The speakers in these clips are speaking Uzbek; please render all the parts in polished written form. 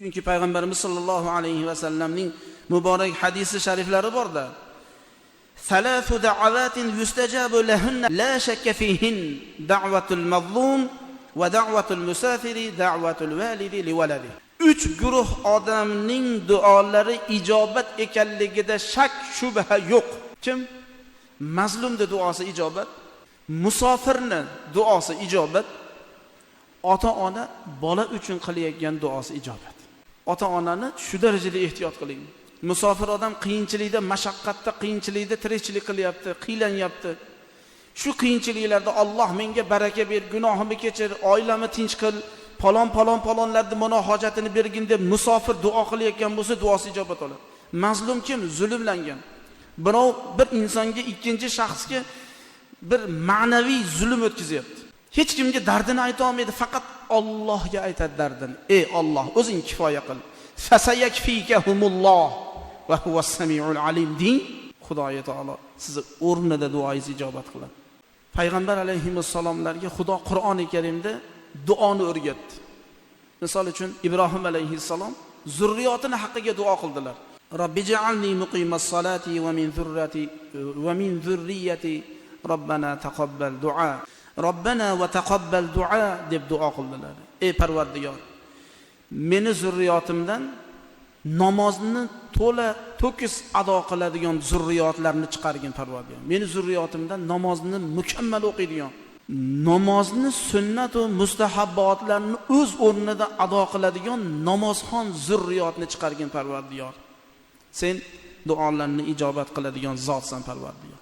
Chunki payg'ambarimiz sollallohu alayhi va sallamning muborak hadisi shariflari borda. Thalathu da'awatin yustajabu lahunna la shakka fihin da'watul mazlum va da'watul musafiri da'watul validi liwaladihi. 3 guruh odamning duolari ijobat ekanligida shak shubha yo'q. Kim? Mazlumning duosi ijobat, musofirning duosi ijobat, ota-ona bola uchun qilayotgan duosi ijobat. Ota-onani shu darajada ehtiyot qiling. Musofir odam qiyinchilikda, mashaqqatda, qiyinchilikda tirikchilik qilyapti, qiylanyapti. Shu qiyinchiliklarda Alloh menga baraka ber, gunohimni kechir, oilamni tinch qil, palonlarning mana hojatini bergin deb musofir duo qilayotgan bo'lsa, duosi ijobat bo'ladi. Mazlum kim? Zulmlangan. Birov bir insonga, ikkinchi shaxsga bir ma'naviy zulm o'tkazyapti. Hech kimga dardini ayta olmaydi, faqat Allohga aytadi dardini. Ey Alloh, o'zing kifoya qil. Fasayakfikahumulloh va huwas-samiul alim din. Xudoy taolo sizni o'rnida duoingizni ijobat qiladi. Payg'ambar alayhissalomlarga Xudo Qur'oni Karimda duoni o'rgatdi. Misol uchun Ibrohim alayhissalom zurriyotini haqqiga duo qildilar. Robbij'alni muqimas-solati va min zurriyati robbana taqabbal du'a. Robbana va taqabbal du'a deb duo qildilar. Ey Parvardigor, meni zurriyotimdan namozni to'kis ado qiladigan zurriyotlarni chiqargin Parvardigor. Meni zurriyotimdan namozni mukammal o'qiydigan, namozni sunnat va mustahabbotlarni o'z o'rnida ado qiladigan namozxon zurriyotni chiqargin Parvardigor. Sen duolarni ijobat qiladigan zotsan Parvardigor.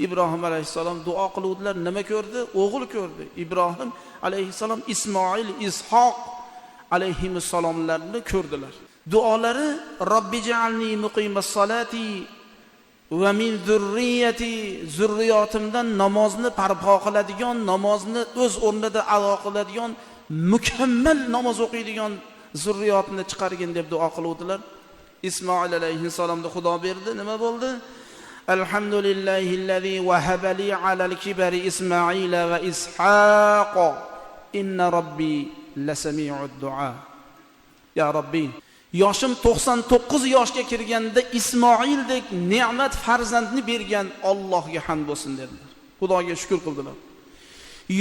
İbrahim aleyhisselam dua qiluvdilar, nima ko'rdi? O'g'il ko'rdi. İbrahim aleyhisselam İsmoil, İshaq aleyhisselamlarni ko'rdilar. Duolari Robbij'alni muqimas-solati va min zurriyati, zurriyotimdan namozni parpo qiladigan, namozni o'z o'rnida ado qiladigan, mukammal namoz o'qiydigan zurriyotni chiqargin deb duo qiluvdilar. İsmoil aleyhisselamni Xudo berdi, nima bo'ldi? Alhamdulillahillazi wahaba li alal kibari Ismoila va Ishaq. Inna robbi lasami'ud du'a. Ya Robbi, yoshim 99 yoshga kirganda Ismoildek ne'mat farzandni bergan Allohga hamd bo'lsin dedilar. Xudoga shukr qildilar.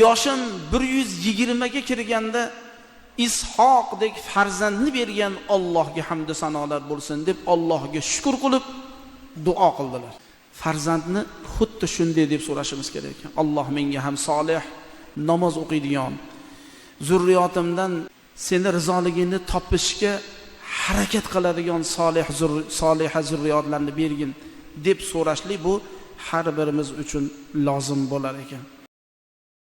Yoshim 120 ga kirganda Ishoqdek farzandni bergan Allohga hamd va sanolar bo'lsin deb Allohga shukr qilib duo qildilar. Farzandni xuddi shunday deb so'rashimiz kerak ekan. Alloh menga ham solih namoz o'qiydigan, zurriyotimdan seni rizoligingni topishga harakat qiladigan soliha zurriyotlarni bergin deb so'rashlik bu har birimiz uchun lozim bo'lar ekan.